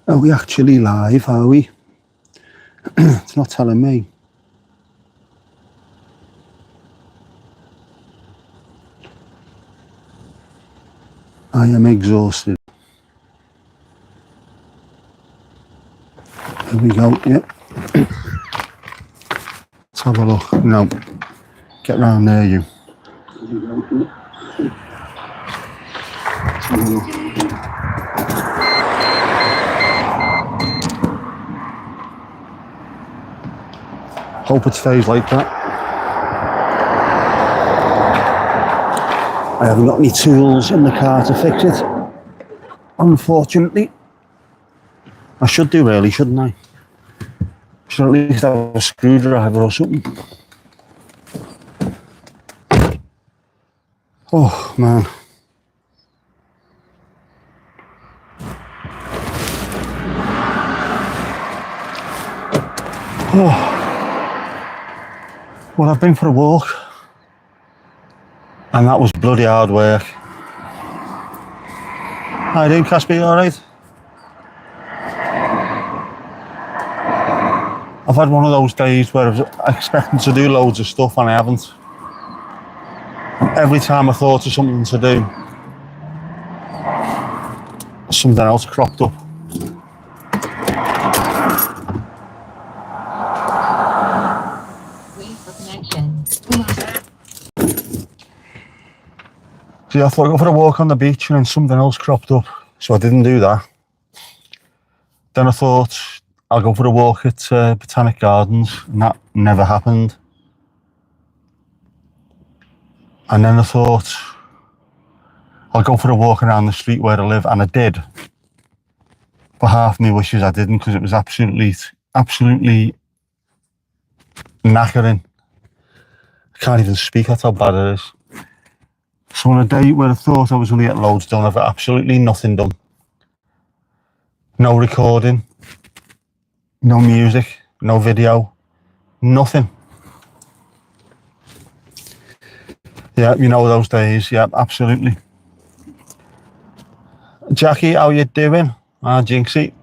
Are we actually live, are we? It's not telling me. I am exhausted. Here we go, yep. Let's have a look. No. Get round there, you. Let's have a look. Hope it stays like that. I haven't got any tools in the car to fix it, unfortunately. I should do really, shouldn't I? Should at least have a screwdriver or something. Oh man. Oh. Well, I've been for a walk, and that was bloody hard work. How you doing, Caspi? All right? I've had one of those days where I was expecting to do loads of stuff and I haven't. And every time I thought of something to do, something else cropped up. See, I thought I'd go for a walk on the beach and then something else cropped up, so I didn't do that. Then I thought I'll go for a walk at Botanic Gardens, and that never happened. And then I thought I'll go for a walk around the street where I live, and I did. But half my wishes I didn't, because it was absolutely knackering. I can't even speak, that's how bad it is. So on a day where I thought I was going to get loads done, I've got absolutely nothing done. No recording, no music, no video, nothing. Yeah, you know those days, yeah, absolutely. Jackie, how you doing? Ah, Jinxie.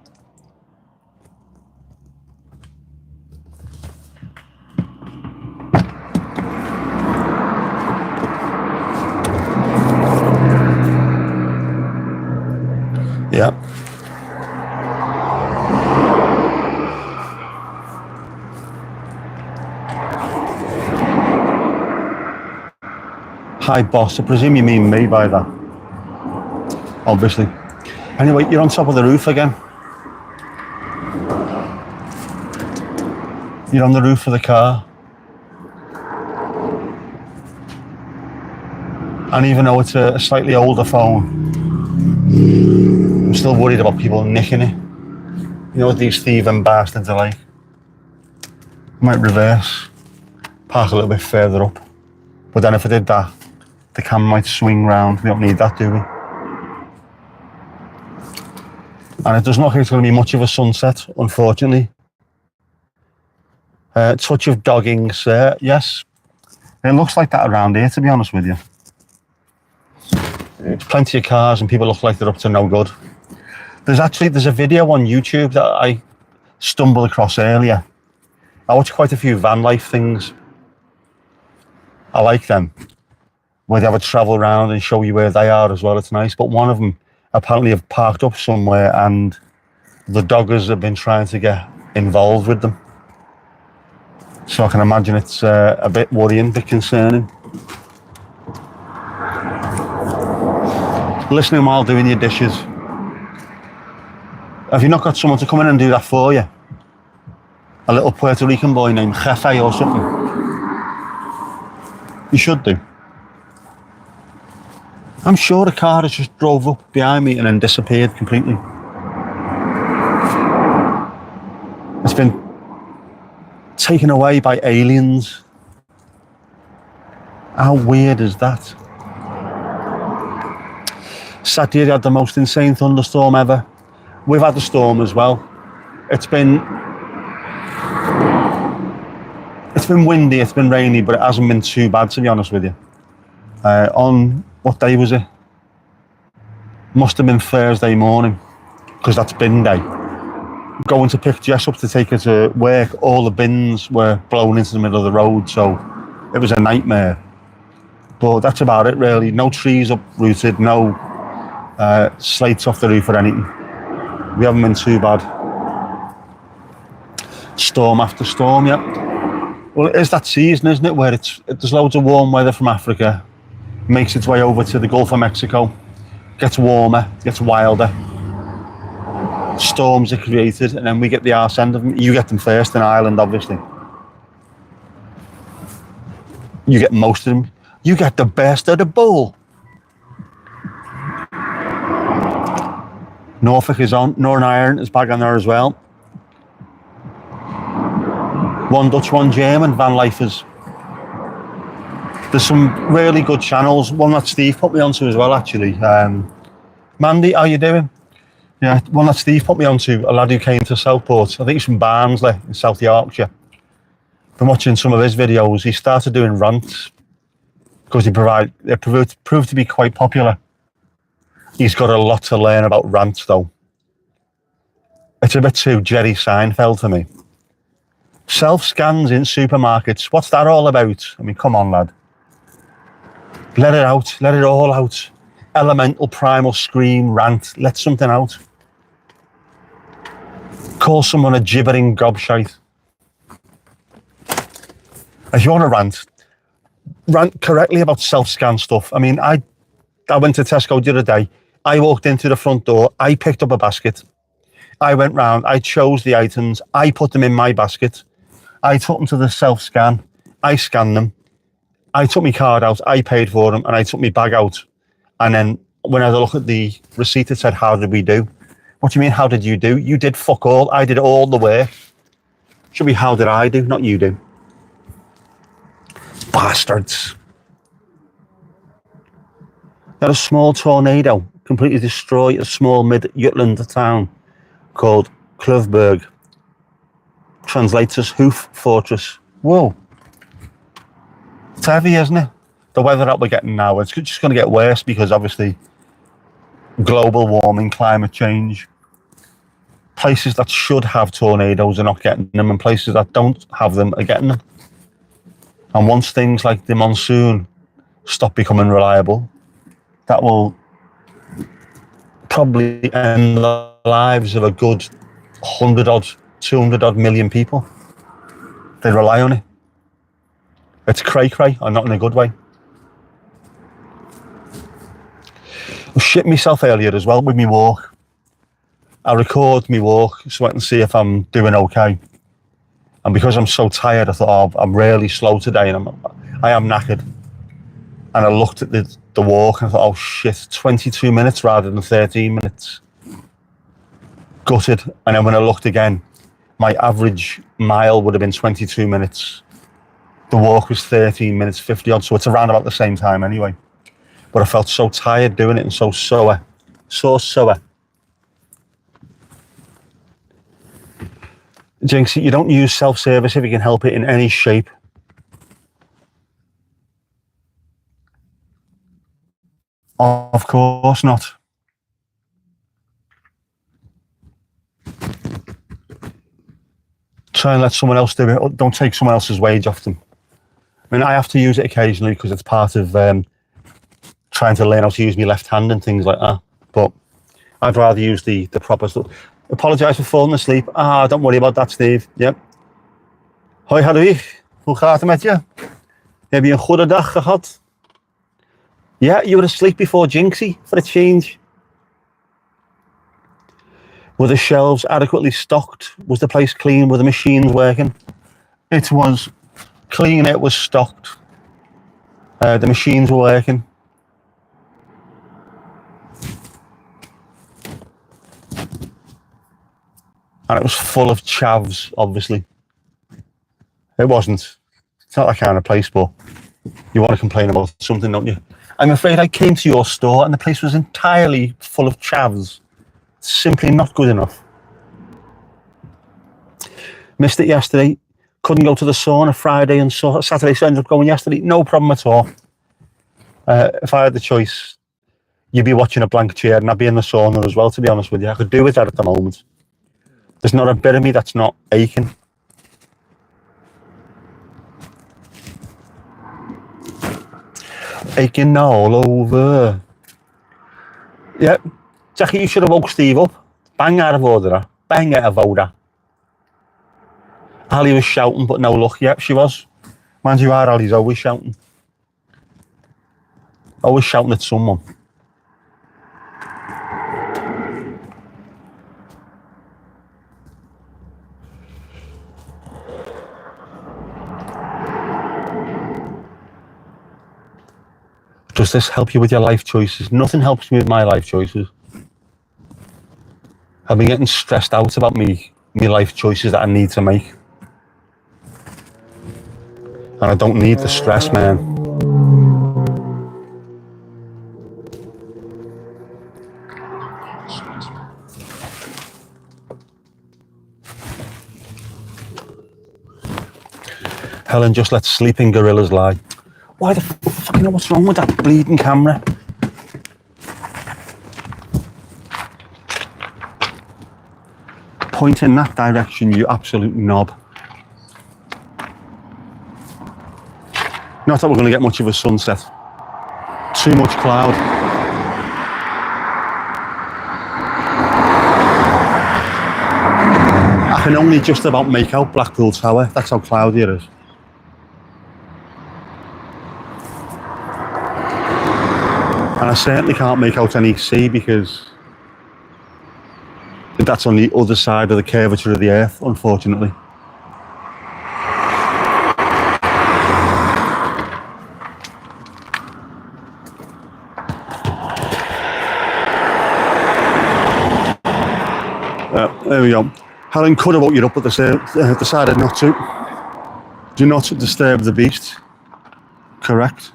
Yeah. Hi boss, I presume you mean me by that. Obviously. Anyway, you're on top of the roof again. You're on the roof of the car. And even though it's a slightly older phone, I'm still worried about people nicking it. You know what these thieving bastards are like. I might reverse, park a little bit further up. But then if I did that, the camera might swing round. We don't need that, do we? And it doesn't look like it's going to be much of a sunset, unfortunately. Touch of dogging, sir. Yes. It looks like that around here, to be honest with you. There's plenty of cars and people look like they're up to no good. There's a video on YouTube that I stumbled across earlier. I watch quite a few van life things. I like them. Where they have a travel around and show you where they are as well, it's nice. But one of them apparently have parked up somewhere and the doggers have been trying to get involved with them. So I can imagine it's a bit worrying, a bit concerning. Listening while doing your dishes. Have you not got someone to come in and do that for you? A little Puerto Rican boy named Jefe or something? You should do. I'm sure a car has just drove up behind me and then disappeared completely. It's been taken away by aliens. How weird is that? Saturday had the most insane thunderstorm ever. We've had the storm as well. It's been windy, it's been rainy, but it hasn't been too bad, to be honest with you. On what day was it? Must have been Thursday morning, because that's bin day. going to pick Jess up to take her to work, all the bins were blown into the middle of the road, so it was a nightmare. But that's about it, really. No trees uprooted, no slates off the roof or anything. We haven't been too bad. Storm after storm, yeah. Well, it is that season, isn't it, where there's loads of warm weather from Africa, makes its way over to the Gulf of Mexico, gets warmer, gets wilder. Storms are created, and then we get the arse end of them. You get them first in Ireland, obviously. You get most of them. You get the best of the bowl. Norfolk is on. Northern Ireland is back on there as well. One Dutch, one German, van lifers. There's some really good channels. One that Steve put me onto as well, actually. Mandy, how you doing? Yeah, one that Steve put me onto, a lad who came to Southport. I think he's from Barnsley in South Yorkshire. Been watching some of his videos. He started doing rants because they proved to be quite popular. He's got a lot to learn about rants, though. It's a bit too Jerry Seinfeld for me. Self-scans in supermarkets, what's that all about? I mean, come on, lad. Let it out, let it all out. Elemental, primal scream, rant, let something out. Call someone a gibbering gobshite. If you want to rant correctly about self-scan stuff. I mean, I went to Tesco the other day. I walked into the front door. I picked up a basket. I went round. I chose the items. I put them in my basket. I took them to the self-scan. I scanned them. I took my card out. I paid for them, and I took my bag out. And then when I had a look at the receipt, it said, "How did we do?" What do you mean, how did you do? You did fuck all. I did all the work. Should be, how did I do, not you do. Bastards. Had a small tornado completely destroy a small mid-Jutland town called Kluvberg. Translates as Hoof Fortress. Whoa. It's heavy, isn't it? The weather that we're getting now, it's just going to get worse because obviously global warming, climate change. Places that should have tornadoes are not getting them, and places that don't have them are getting them. And once things like the monsoon stop becoming reliable, that will probably end the lives of a good 100 odd, 200 odd million people. They rely on it. It's cray-cray, and not in a good way. I shit myself earlier as well with me walk. I record me walk so I can see if I'm doing okay. And because I'm so tired, I thought, oh, I'm really slow today, and I am knackered. And I looked at the walk and I thought, oh shit, 22 minutes rather than 13 minutes. Gutted. And then when I looked again, my average mile would have been 22 minutes. The walk was 13 minutes 50 odd, so it's around about the same time anyway. But I felt so tired doing it and so sore. Jinx, you don't use self-service if you can help it in any shape. Of course not. Try and let someone else do it. Don't take someone else's wage off them. I mean, I have to use it occasionally because it's part of trying to learn how to use my left hand and things like that. But I'd rather use the proper stuff. Apologise for falling asleep. Don't worry about that, Steve. Yep. Hoi Hadwig, hoe gaat het met je? Heb je een goede dag gehad? Yeah, you were asleep before Jinxie, for a change. Were the shelves adequately stocked? Was the place clean? Were the machines working? It was clean, it was stocked. The machines were working. And it was full of chavs, obviously. It wasn't. It's not that kind of place, but you want to complain about something, don't you? I'm afraid I came to your store and the place was entirely full of chavs. Simply not good enough. Missed it yesterday. Couldn't go to the sauna Friday and Saturday, so I ended up going yesterday. No problem at all. If I had the choice, you'd be watching a blank chair and I'd be in the sauna as well, to be honest with you. I could do with that at the moment. There's not a bit of me that's not aching. Aching all over. Yeah, Jackie, you should have woke Steve up. Bang out of order. Bang out of order. Ali was shouting, but no luck. Yep, she was. Mind you, our Ali's always shouting. Always shouting at someone. Does this help you with your life choices? Nothing helps me with my life choices. I've been getting stressed out about me life choices that I need to make. And I don't need the stress, man. Helen just let sleeping gorillas lie. Why the fucking hell, what's wrong with that bleeding camera? Point in that direction, you absolute knob. Not that we're going to get much of a sunset. Too much cloud. I can only just about make out Blackpool Tower. That's how cloudy it is. And I certainly can't make out any sea because that's on the other side of the curvature of the earth, unfortunately. There we go. Helen could have woke you up, but decided not to. Do not disturb the beast. Correct.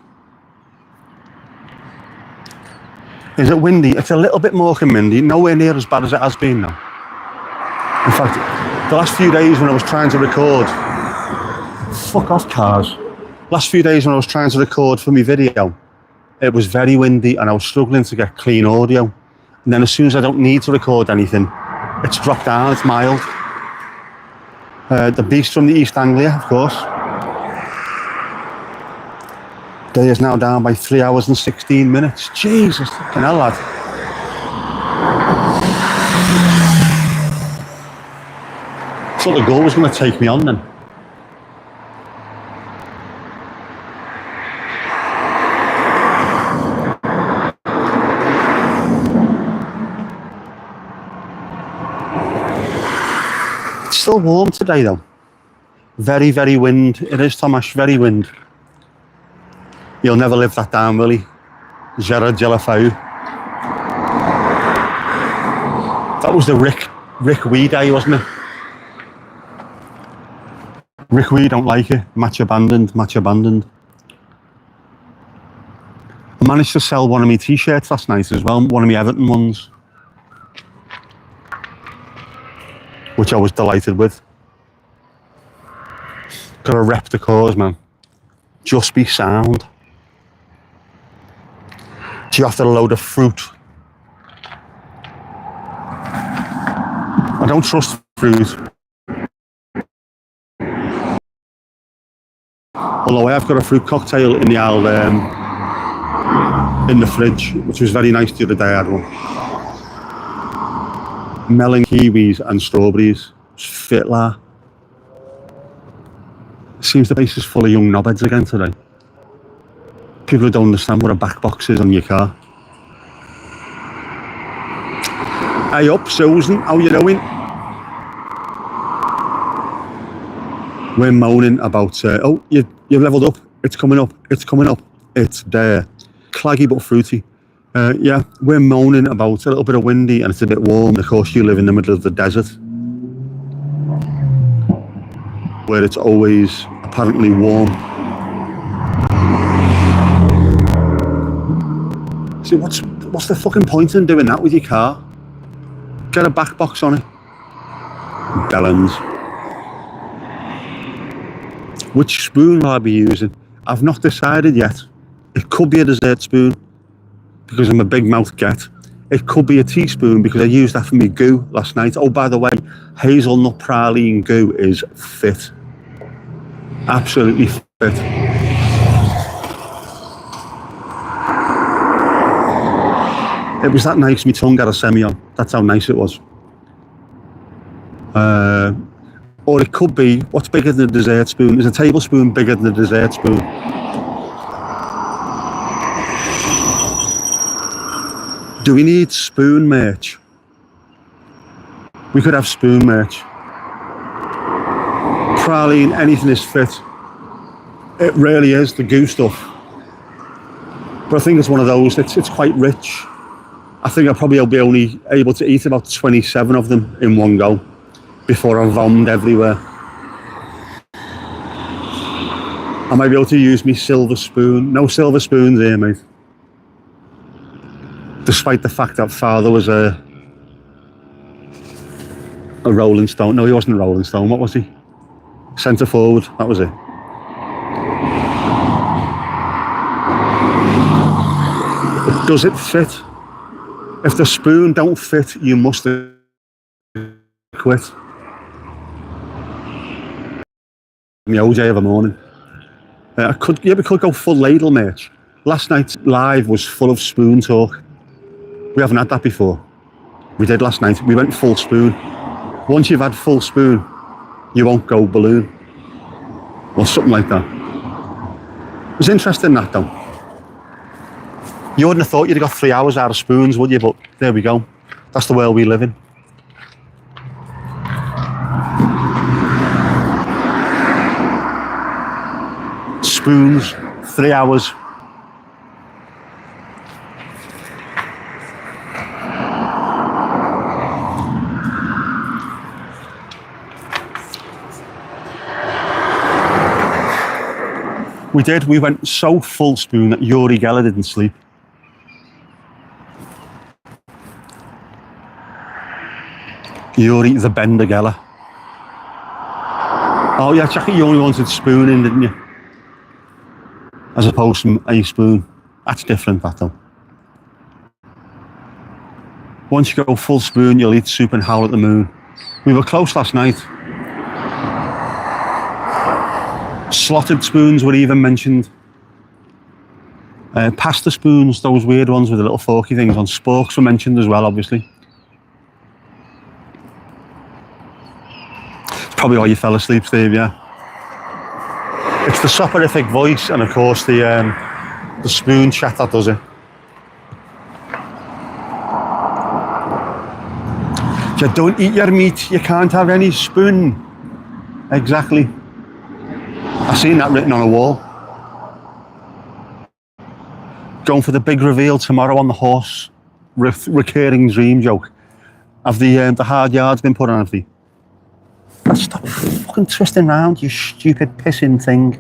Is it windy? It's a little bit more than windy, nowhere near as bad as it has been now. In fact, the last few days when I was trying to record, fuck off cars. Last few days when I was trying to record for my video, it was very windy and I was struggling to get clean audio. And then as soon as I don't need to record anything, it's dropped down, it's mild. The beast from the East Anglia, of course. Day is now down by 3 hours and 16 minutes. Jesus, fucking hell, lad. I thought the goal was going to take me on then. It's still warm today though. Very, very wind. It is, Tomash, very wind. He'll never live that down, will he? Gerard Gelafau. That was the Rick Wee day, wasn't it? Rick Wee don't like it. Match abandoned, match abandoned. I managed to sell one of my t-shirts last night as well, one of my Everton ones. Which I was delighted with. Gotta rep the cause, man. Just be sound. Do you have to load of fruit? I don't trust fruit. Although I have got a fruit cocktail in the old, in the fridge, which was very nice the other day. I had one. Melon, kiwis and strawberries. It's fit la. Seems the place is full of young knobheads again today. People who don't understand what a back box is on your car. Hey up, Susan, how you doing? We're moaning about, oh, you've leveled up, it's coming up, it's coming up. It's there. Claggy but fruity. Yeah, we're moaning about a little bit of windy and it's a bit warm. Of course, you live in the middle of the desert, where it's always apparently warm. See, what's the fucking point in doing that with your car? Get a back box on it. Bellends. Which spoon will I be using? I've not decided yet. It could be a dessert spoon, because I'm a big mouth get. It could be a teaspoon because I used that for my goo last night. Oh, by the way, hazelnut praline goo is fit. Absolutely fit. It was that nice, my tongue got a semi on. That's how nice it was. Or it could be, what's bigger than a dessert spoon? Is a tablespoon bigger than a dessert spoon? Do we need spoon merch? We could have spoon merch. Praline, anything is fit. It really is, the goo stuff. But I think it's one of those, it's quite rich. I think I'll probably be only able to eat about 27 of them in one go before I'm vomited everywhere. I might be able to use my silver spoon. No silver spoons here, mate. Despite the fact that father was a Rolling Stone. No, he wasn't a Rolling Stone. What was he? Centre forward. That was it. But does it fit? If the spoon don't fit, you must quit. The OJ of a morning. We could go full ladle merch. Last night's live was full of spoon talk. We haven't had that before. We did last night. We went full spoon. Once you've had full spoon, you won't go balloon. Or something like that. It was interesting that though. You wouldn't have thought you'd have got 3 hours out of spoons, would you? But there we go. That's the world we live in. Spoons, 3 hours. We did. We went so full spoon that Yuri Geller didn't sleep. Yuri the Bender Geller. Oh yeah, Jackie, you only wanted spoon in, didn't you? As opposed to a spoon. That's different, that though. Once you go full spoon, you'll eat soup and howl at the moon. We were close last night. Slotted spoons were even mentioned. Pasta spoons, those weird ones with the little forky things on sporks were mentioned as well, obviously. It's probably why you fell asleep, Steve, yeah. It's the soporific voice and of course the spoon chat that does it. If you don't eat your meat, you can't have any spoon. Exactly. I've seen that written on a wall. Going for the big reveal tomorrow on the horse. Recurring dream joke. Have the hard yards been put on, have they? Stop fucking twisting around, you stupid pissing thing.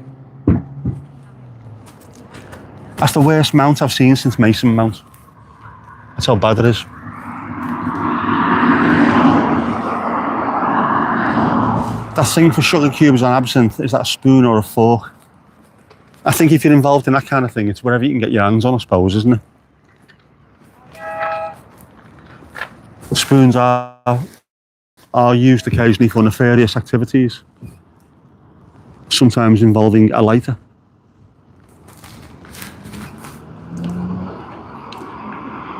That's the worst mount I've seen since Mason Mount. That's how bad it is. That thing for sugar cubes on absinthe, is that a spoon or a fork? I think if you're involved in that kind of thing, it's wherever you can get your hands on, I suppose, isn't it? The spoons are used occasionally for nefarious activities, sometimes involving a lighter.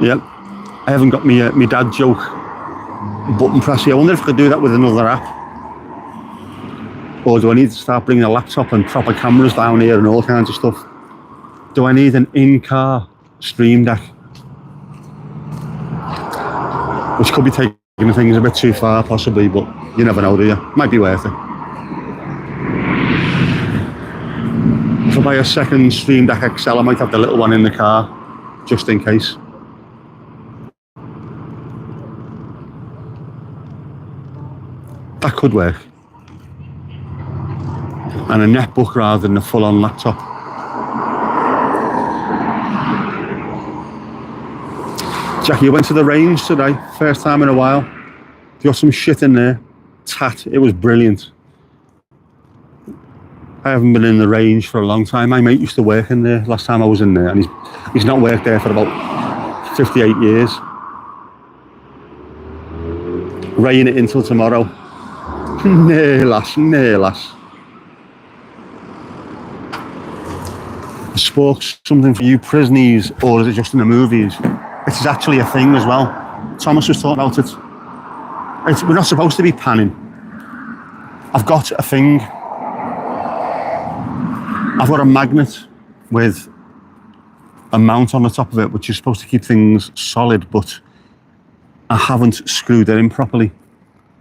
Yep, I haven't got me dad joke button press here. I wonder if I could do that with another app. Or do I need to start bringing a laptop and proper cameras down here and all kinds of stuff? Do I need an in-car stream deck? Which could be taking things a bit too far possibly, but you never know, do you? Might be worth it. If I buy a second Stream Deck XL, I might have the little one in the car, just in case. That could work. And a netbook rather than a full-on laptop. Jackie, you went to the range today, first time in a while. You got some shit in there. Tat, it was brilliant. I haven't been in the range for a long time. My mate used to work in there last time I was in there, and he's not worked there for about 58 years. Rain it until tomorrow. Nay lass, nay lass. I spoke something for you prisoners, or is it just in the movies? It is actually a thing as well. Thomas was talking about it. We're not supposed to be panning. I've got a thing. I've got a magnet with a mount on the top of it, which is supposed to keep things solid, but I haven't screwed it in properly.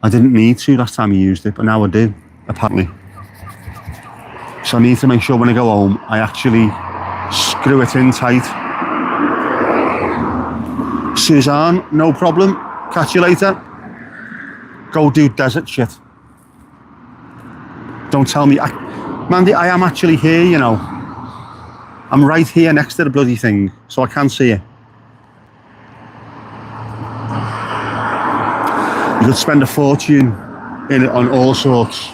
I didn't need to last time I used it, but now I do, apparently. So I need to make sure when I go home, I actually screw it in tight. Suzanne, no problem. Catch you later. Go do desert shit. Don't tell me. Mandy, I am actually here, you know. I'm right here next to the bloody thing, so I can see it. You could spend a fortune in it on all sorts,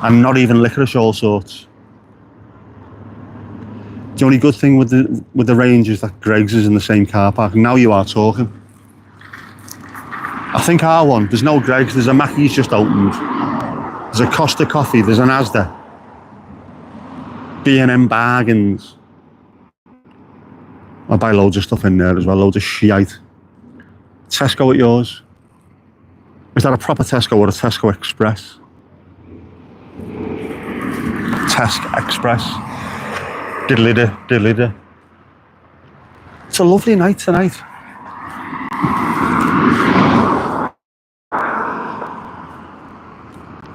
and not even licorice all sorts. The only good thing with the range is that Greggs is in the same car park. Now you are talking. I think R1, there's no Greggs, there's a Mackey's just opened. There's a Costa Coffee, there's an Asda. B&M bargains. I buy loads of stuff in there as well, loads of shite. Tesco at yours? Is that a proper Tesco or a Tesco Express? Tesco Express. Diddly-da, diddly-da. It's a lovely night tonight.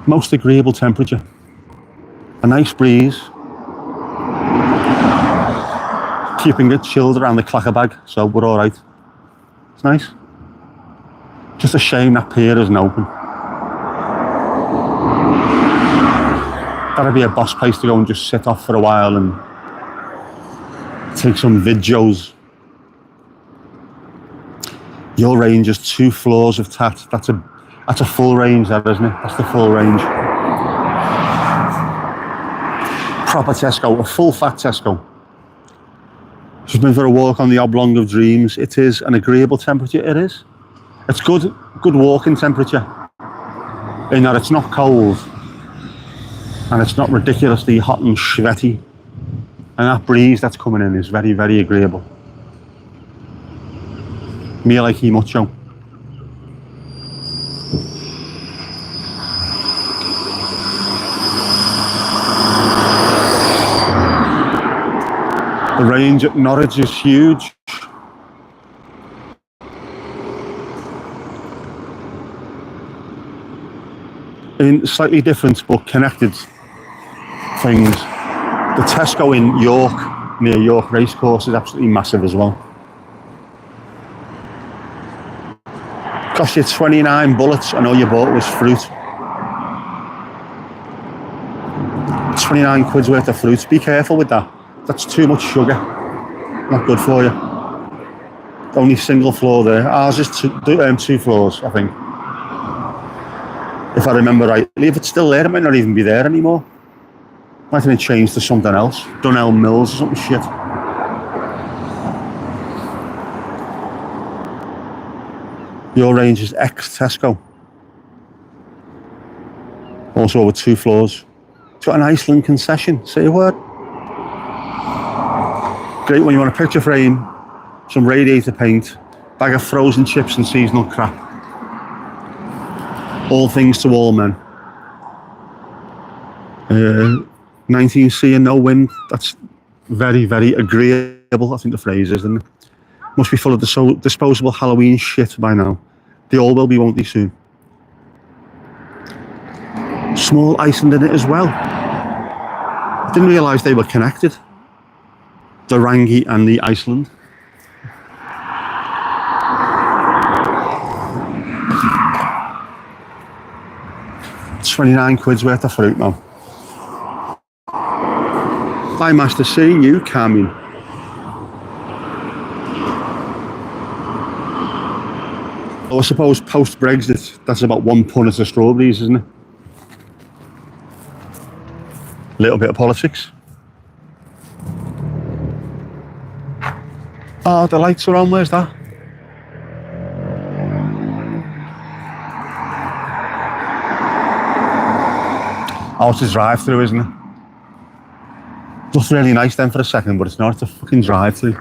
Most agreeable temperature. A nice breeze. Keeping it chilled around the clacker bag, so we're all right. It's nice. Just a shame that pier isn't open. That'd be a boss place to go and just sit off for a while and take some videos. Your range is 2 floors of tat. That's a full range, that isn't it? That's the full range. Proper Tesco, a full fat Tesco. Just been for a walk on the oblong of dreams. It is an agreeable temperature, it is. It's good walking temperature. In that it's not cold. And it's not ridiculously hot and sweaty. And that breeze that's coming in is very, very agreeable. Me like he mucho. The range at Norwich is huge. In slightly different but connected things, the Tesco in York, near York Racecourse, is absolutely massive as well. Cost you 29 bullets, and all you bought was fruit. 29 quid's worth of fruit. Be careful with that. That's too much sugar. Not good for you. Only single floor there. Ours is 2 floors, I think. If I remember rightly. If it's still there, it might not even be there anymore. Might have been changed to something else. Dunelm Mills or something shit. Your range is ex-Tesco. Also with 2 floors. It's got an Iceland concession. Say a word. Great when you want a picture frame, some radiator paint, bag of frozen chips and seasonal crap. All things to all men. 19C and no wind. That's very, very agreeable, I think the phrase is, isn't it? Must be full of the disposable Halloween shit by now. They all will be, won't they, soon? Small Iceland in it as well. Didn't realise they were connected. The Rangi and the Iceland. £29 worth of fruit now. Bye, Master. Seeing you, Carmen. I suppose post-Brexit, that's about 1 punnet of strawberries, isn't it? Little bit of politics. Oh, the lights are on. Where's that? Oh, it's a drive-through, isn't it? Looks really nice then for a second, but it's not. It's a fucking drive-through.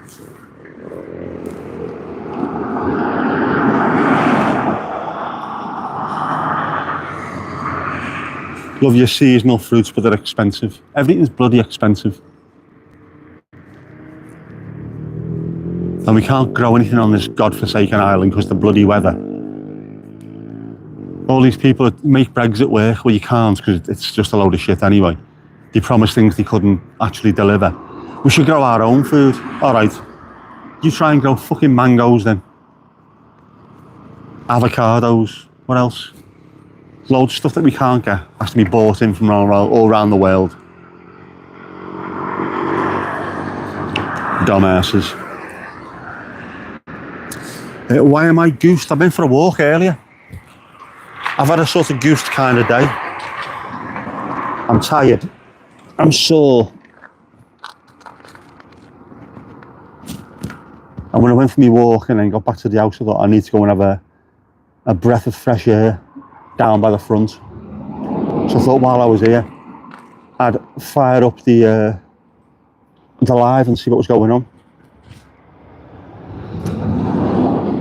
Love your seasonal fruits, but they're expensive. Everything's bloody expensive. And we can't grow anything on this godforsaken island because of the bloody weather. All these people that make Brexit work, well, you can't because it's just a load of shit anyway. They promised things they couldn't actually deliver. We should grow our own food. All right. You try and grow fucking mangoes then. Avocados. What else? Loads of stuff that we can't get. Has to be bought in from all around the world. Dumbasses. Why am I goosed? I've been for a walk earlier. I've had a sort of goosed kind of day. I'm tired. I'm sore. And when I went for my walk and then got back to the house, I thought I need to go and have a breath of fresh air down by the front. So I thought while I was here, I'd fire up the live and see what was going on.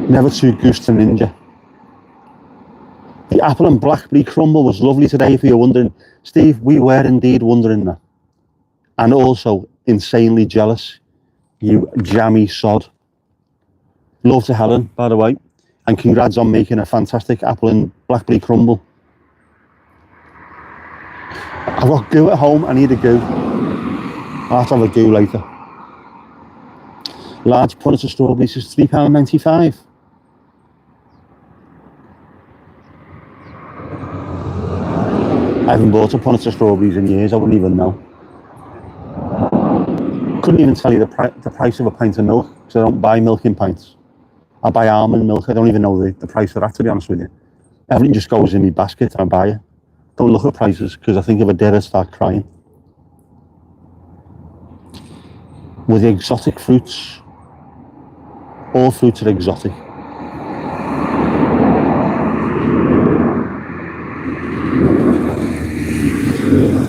Never too goose to ninja. The apple and blackberry crumble was lovely today, if you're wondering. Steve, we were indeed wondering that. And also insanely jealous, you jammy sod. Love to Helen, by the way. And congrats on making a fantastic apple and blackberry crumble. I've got goo at home, I need a goo. I'll have to have a goo later. Large punnet of strawberries is £3.95. I haven't bought a punnet of strawberries in years, I wouldn't even know. Couldn't even tell you the price of a pint of milk, because I don't buy milk in pints. I buy almond milk, I don't even know the price of that, to be honest with you. Everything just goes in my basket and I buy it. Don't look at prices, because I think if I did, I'd start crying. With the exotic fruits, all fruits are exotic.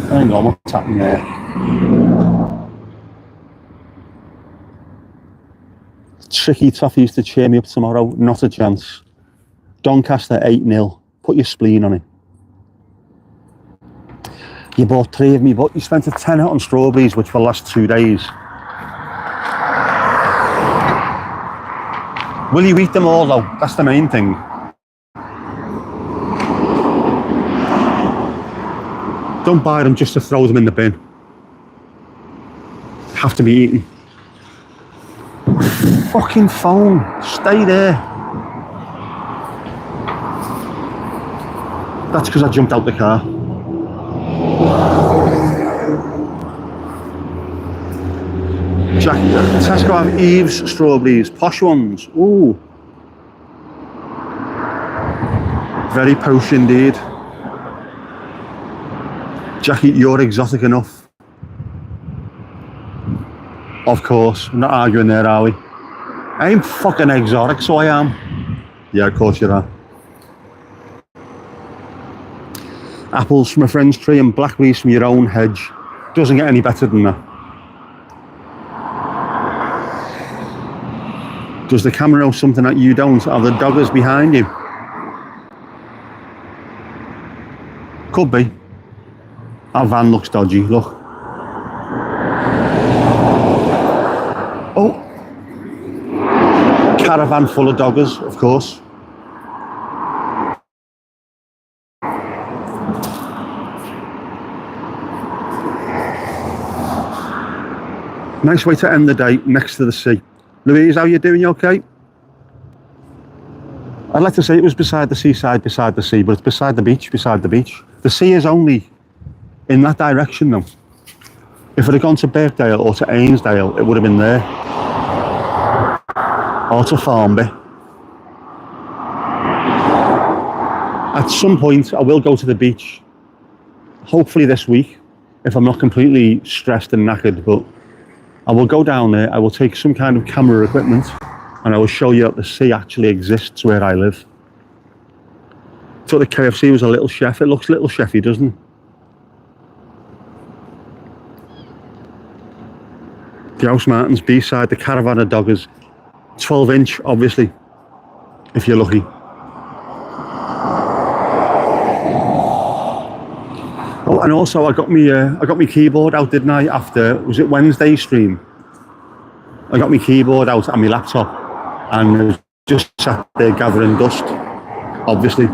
Hang on, what's happening there? Tricky toffees to cheer me up tomorrow, not a chance. Doncaster 8-0, put your spleen on it. You bought 3 of me, but you spent a tenner on strawberries, which will last 2 days. Will you eat them all though? That's the main thing. Don't buy them just to throw them in the bin. Have to be eaten. Fucking phone, stay there. That's because I jumped out the car. Tesco have Eve's strawberries, posh ones. Ooh. Very posh indeed. Jackie, you're exotic enough. Of course, we're not arguing there, are we? I ain't fucking exotic, so I am. Yeah, of course you are. Apples from a friend's tree and blackberries from your own hedge. Doesn't get any better than that. Does the camera know something that you don't? Are the doggers behind you? Could be. Our van looks dodgy, look. Oh. Caravan full of doggers, of course. Nice way to end the day, next to the sea. Louise, how you doing? You okay? I'd like to say it was beside the seaside, beside the sea, but it's beside the beach, beside the beach. The sea is only in that direction though. If it had gone to Birkdale or to Ainsdale, it would have been there. Or to Farnby. At some point, I will go to the beach. Hopefully this week, if I'm not completely stressed and knackered, but I will go down there, I will take some kind of camera equipment, and I will show you that the sea actually exists where I live. I thought the KFC was a little chef. It looks little chefy, doesn't it? Grouse Mountains, B-side, the Caravan of Doggers. 12-inch, obviously, if you're lucky. Oh, and also I got me keyboard out, didn't I? After, was it Wednesday stream? I got my keyboard out and my laptop, and I was just sat there gathering dust, obviously.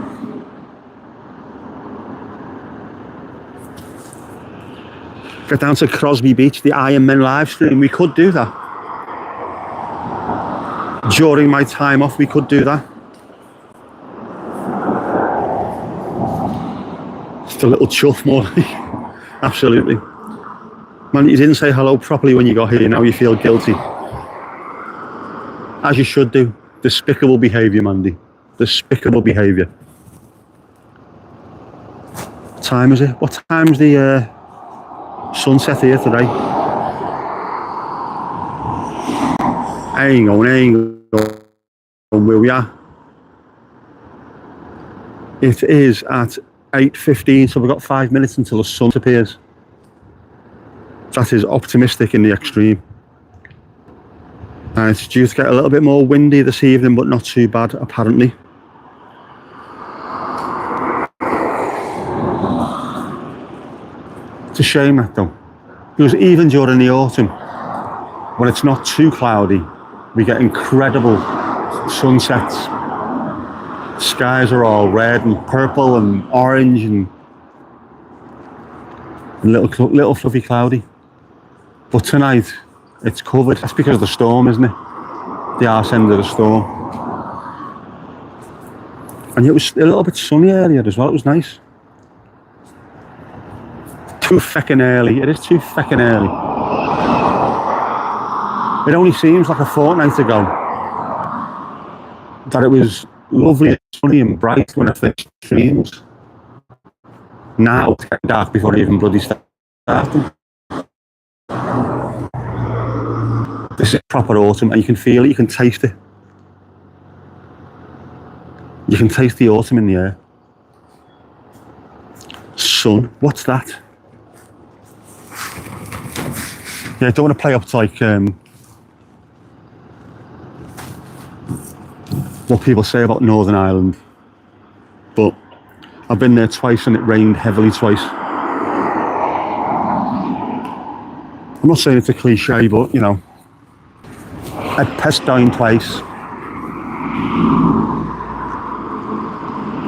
Get down to Crosby Beach, the Iron Men live stream. We could do that. During my time off, we could do that. Just a little chuff more. Absolutely. Man, you didn't say hello properly when you got here. Now you feel guilty. As you should do. Despicable behaviour, Mandy. Despicable behaviour. What time is it? What time's the sunset here today? I ain't going where we are. It is at 8:15, so we've got 5 minutes until the sun appears. That is optimistic in the extreme. And it's due to get a little bit more windy this evening, but not too bad, apparently. It's a shame that though, because even during the autumn, when it's not too cloudy, we get incredible sunsets. Skies are all red and purple and orange and little fluffy cloudy. But tonight, it's covered. That's because of the storm, isn't it? The arse end of the storm. And it was a little bit sunny earlier as well. It was nice. Too feckin' early. It is too feckin' early. It only seems like a fortnight ago that it was lovely and sunny and bright when I finished streams. Now it's getting dark before I even bloody start them. This is proper autumn, and you can feel it, you can taste it. You can taste the autumn in the air. Sun, what's that? Yeah, I don't want to play up to like what people say about Northern Ireland, but I've been there twice and it rained heavily twice. I'm not saying it's a cliche, but you know, at Pestdown twice.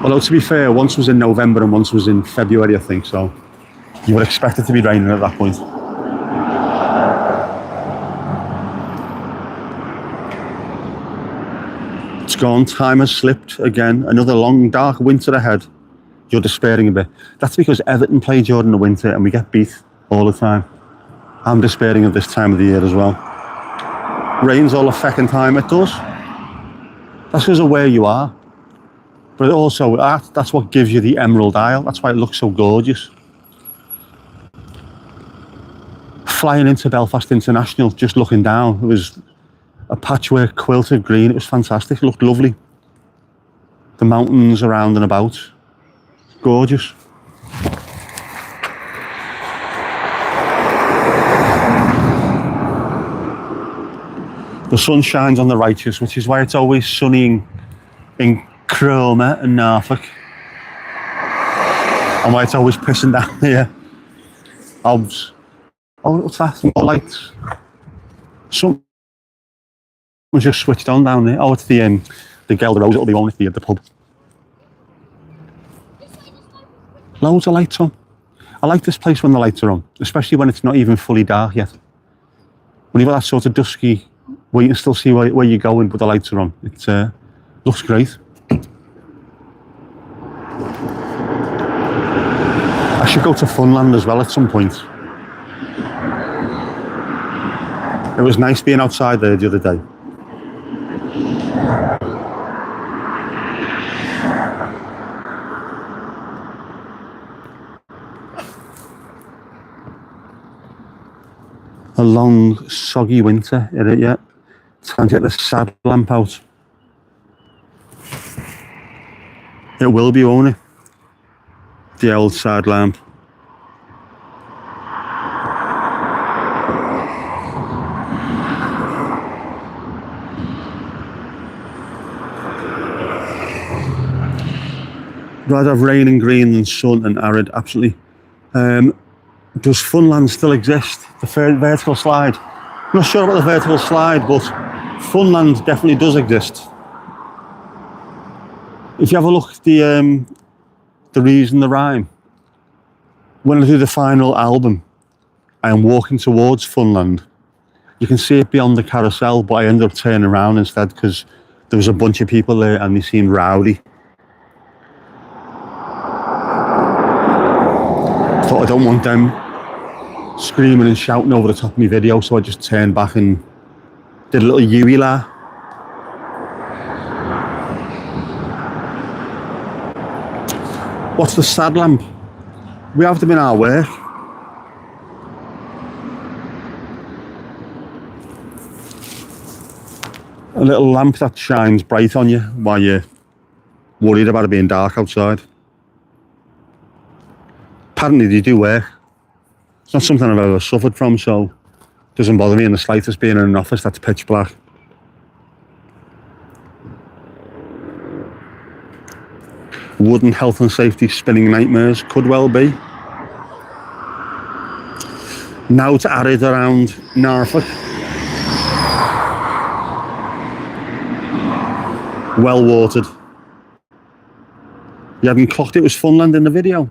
Although to be fair, once was in November and once was in February, I think, so you would expect it to be raining at that point. It's gone, time has slipped again, another long dark winter ahead. You're despairing a bit. That's because Everton play during the winter and we get beat all the time. I'm despairing of this time of the year as well. Rains all the fucking time, it does. That's because of where you are. But also, that's what gives you the Emerald Isle. That's why it looks so gorgeous. Flying into Belfast International, just looking down, it was a patchwork quilted green. It was fantastic, it looked lovely. The mountains around and about, gorgeous. The sun shines on the righteous, which is why it's always sunny in Cromer and Norfolk. And why it's always pissing down here. Obs. Oh, what's that? More lights. Someone's just switched on down there. Oh, it's the Gelder Rose, it'll be on at the pub. Loads of lights on. I like this place when the lights are on, especially when it's not even fully dark yet. When you've got that sort of dusky, where you can still see where you're going, but the lights are on. It looks great. I should go to Funland as well at some point. It was nice being outside there the other day. A long, soggy winter, isn't it yet? Time to get the sad lamp out. It will be, won't it? The old sad lamp. Rather have rain and green than sun and arid, absolutely. Does Funland still exist? The vertical slide? I'm not sure about the vertical slide, but Funland definitely does exist. If you have a look at the Reason, the Rhyme, when I do the final album, I am walking towards Funland. You can see it beyond the carousel, but I ended up turning around instead because there was a bunch of people there and they seemed rowdy. Thought I don't want them screaming and shouting over the top of my video, so I just turned back and did a little Yui-la. What's the sad lamp? We have them in our work. A little lamp that shines bright on you while you're worried about it being dark outside. Apparently they do work. It's not something I've ever suffered from, so it doesn't bother me in the slightest being in an office that's pitch black. Wooden health and safety spinning nightmares, could well be. Now to arid around Norfolk. Well watered. You hadn't clocked it was Funland in the video.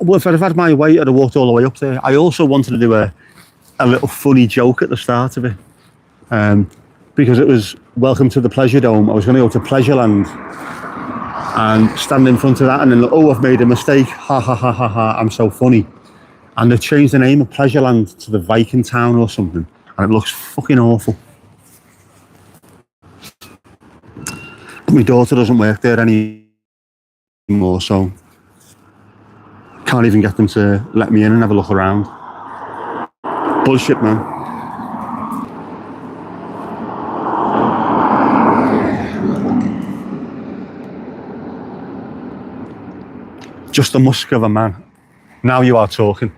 Well, if I'd have had my way, I'd have walked all the way up there. I also wanted to do a little funny joke at the start of it. Because it was Welcome to the Pleasure Dome. I was going to go to Pleasureland and stand in front of that and then, oh, I've made a mistake. Ha ha ha ha ha, I'm so funny. And they've changed the name of Pleasureland to the Viking Town or something. And it looks fucking awful. But my daughter doesn't work there anymore, so can't even get them to let me in and have a look around. Bullshit, man. Just the musk of a man. Now you are talking.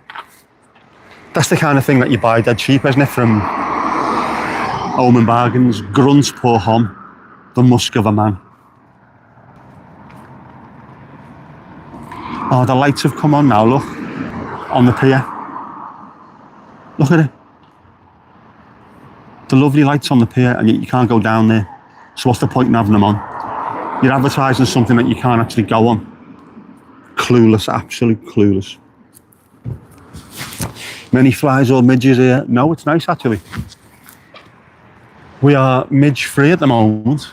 That's the kind of thing that you buy dead cheap, isn't it? From Home and Bargains, Grunt pour homme, the musk of a man. Oh, the lights have come on now, look. On the pier. Look at it. The lovely lights on the pier, and yet you can't go down there. So what's the point in having them on? You're advertising something that you can't actually go on. Clueless, absolute clueless. Many flies or midges here? No, it's nice actually. We are midge free at the moment.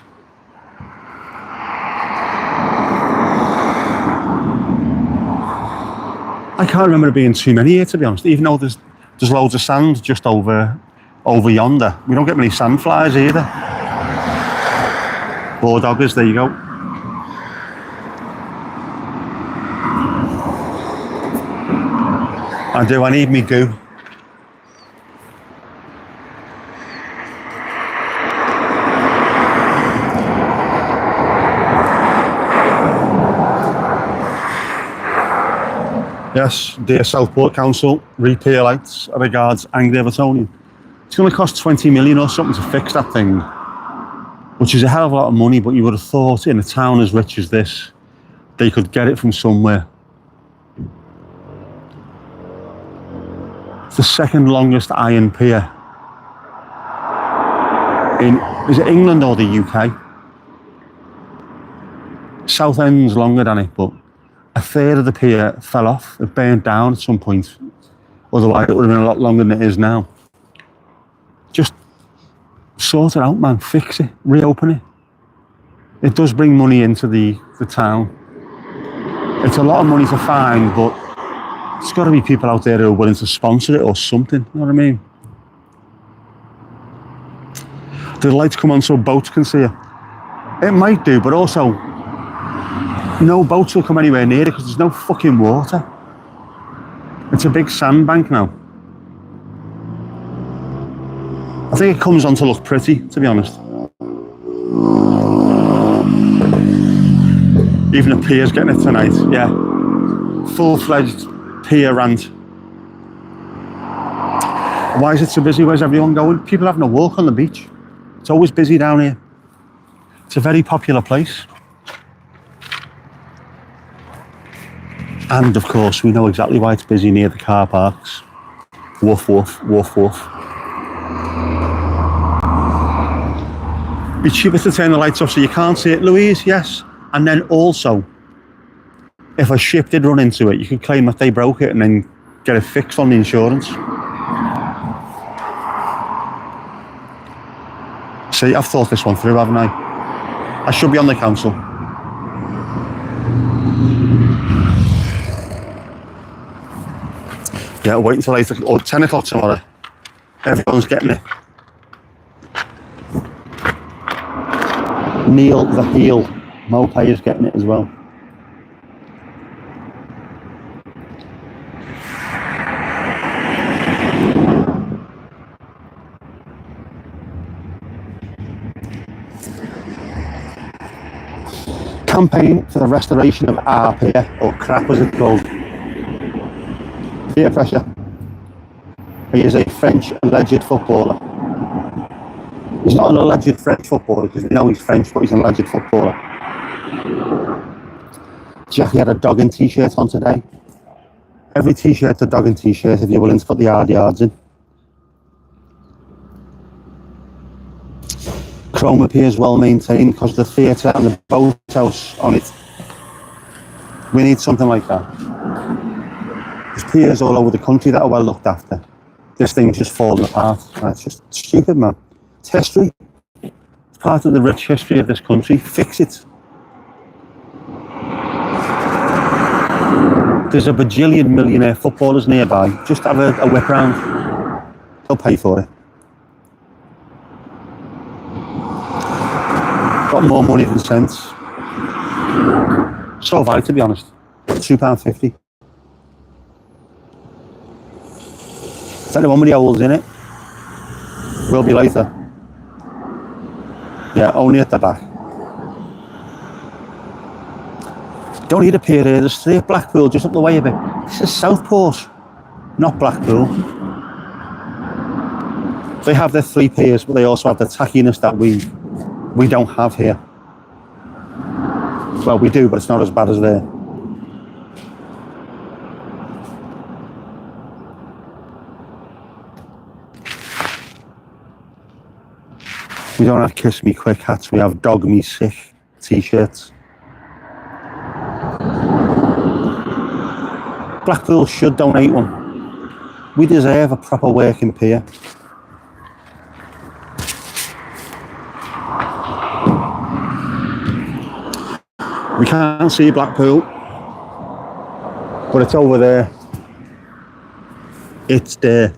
I can't remember there being too many here, to be honest, even though there's loads of sand just over yonder. We don't get many sandflies either. Boardoggers, there you go. I need me goo. Yes, dear Southport Council, repair lights, regards, Angry Evertonian. It's going to cost 20 million or something to fix that thing, which is a hell of a lot of money, but you would have thought in a town as rich as this, they could get it from somewhere. It's the second longest iron pier in, is it England or the UK? Southend's longer than it, but a third of the pier fell off. It burned down at some point. Otherwise, it would have been a lot longer than it is now. Just sort it out, man. Fix it. Reopen it. It does bring money into the town. It's a lot of money to find, but there's got to be people out there who are willing to sponsor it or something. You know what I mean? Do the lights come on so boats can see it? It might do, but also no boats will come anywhere near it because there's no fucking water. It's a big sandbank now. I think it comes on to look pretty, to be honest. Even a pier's getting it tonight, yeah. Full-fledged pier rant. Why is it so busy? Where's everyone going? People having a walk on the beach. It's always busy down here. It's a very popular place. And of course, we know exactly why it's busy near the car parks. Woof, woof, woof, woof. Be cheaper to turn the lights off so you can't see it, Louise, yes. And then also, if a ship did run into it, you could claim that they broke it and then get it fixed on the insurance. See, I've thought this one through, haven't I? I should be on the council. Yeah, wait until 8 o'clock or 10 o'clock tomorrow. Everyone's getting it. Neil the Heel. Mopay is getting it as well. Campaign for the restoration of our pier, or crap as it's called. Peer pressure. He is a French alleged footballer. He's not an alleged French footballer because we know he's French, but he's an alleged footballer. Jackie had a dogging t-shirt on today. Every t-shirt's a dogging t-shirt if you're willing to put the hard yards in. Chrome appears well maintained because the theatre and the boathouse on it. We need something like that. There's piers all over the country that are well looked after. This thing's just falling apart. It's just stupid, man. It's history. It's part of the rich history of this country. Fix it. There's a bajillion millionaire footballers nearby. Just have a whip round. They'll pay for it. Got more money than sense. So have I, to be honest. £2.50. Is that the one with the holes in it? Will be later. Yeah, only at the back. Don't need a pier here, there's 3 at Blackpool just up the way a bit. This is Southport, not Blackpool. They have their 3 piers, but they also have the tackiness that we don't have here. Well, we do, but it's not as bad as there. We don't have Kiss Me Quick hats, we have Dog Me Sick t-shirts. Blackpool should donate one. We deserve a proper working pier. We can't see Blackpool, but it's over there. It's there.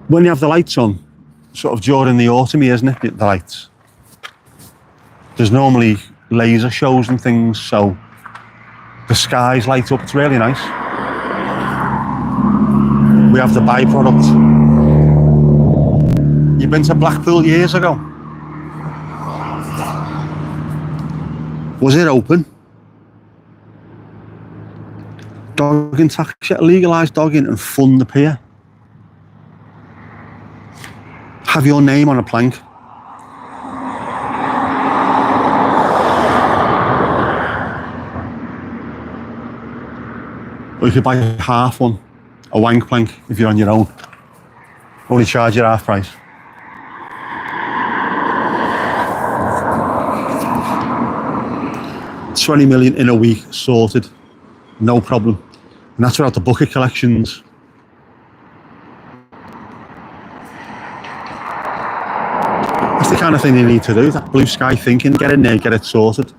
When you have the lights on, sort of during the autumn, isn't it, the lights? There's normally laser shows and things, so the skies light up, it's really nice. We have the byproduct. You've been to Blackpool years ago? Was it open? Dogging tax, legalise dogging and fund the pier. Have your name on a plank. Or you could buy half one, a wank plank, if you're on your own. Only charge you half price. $20 million in a week, sorted, no problem. And that's without the bucket collections. That's the kind of thing you need to do, that blue sky thinking, get in there, get it sorted.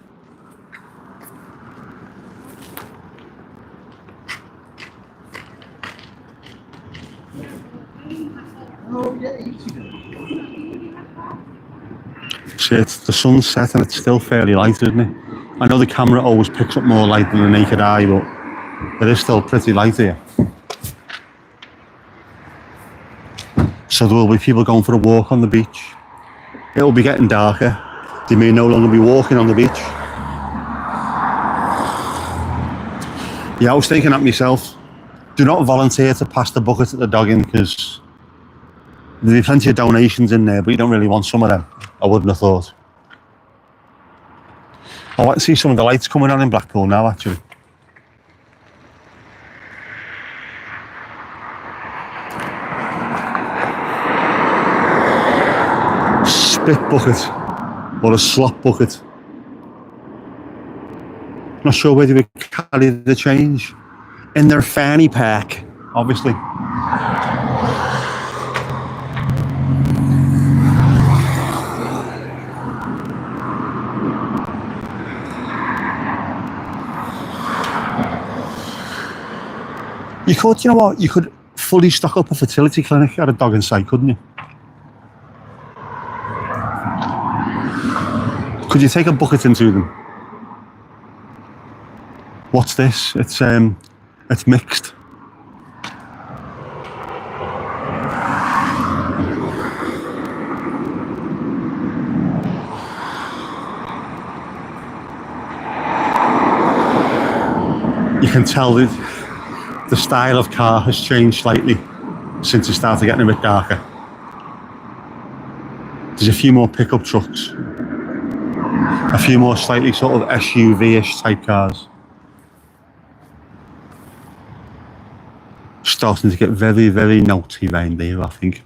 See, the sun's set and it's still fairly light, isn't it? I know the camera always picks up more light than the naked eye, but it is still pretty light here. So there will be people going for a walk on the beach. It will be getting darker. They may no longer be walking on the beach. Yeah, I was thinking that myself. Do not volunteer to pass the bucket at the dogging, because there'll be plenty of donations in there, but you don't really want some of them, I wouldn't have thought. I want to see some of the lights coming on in Blackpool now, actually. spit bucket or a slop bucket. Not sure where they would carry the change. In their fanny pack, obviously. You could, you know what, you could fully stock up a fertility clinic at a dog and site, couldn't you? Could you take a bucket into them? What's this? It's mixed. You can tell that the style of car has changed slightly since it started getting a bit darker. There's a few more pickup trucks, a few more slightly sort of SUV-ish type cars. Starting to get very, very naughty round here, I think.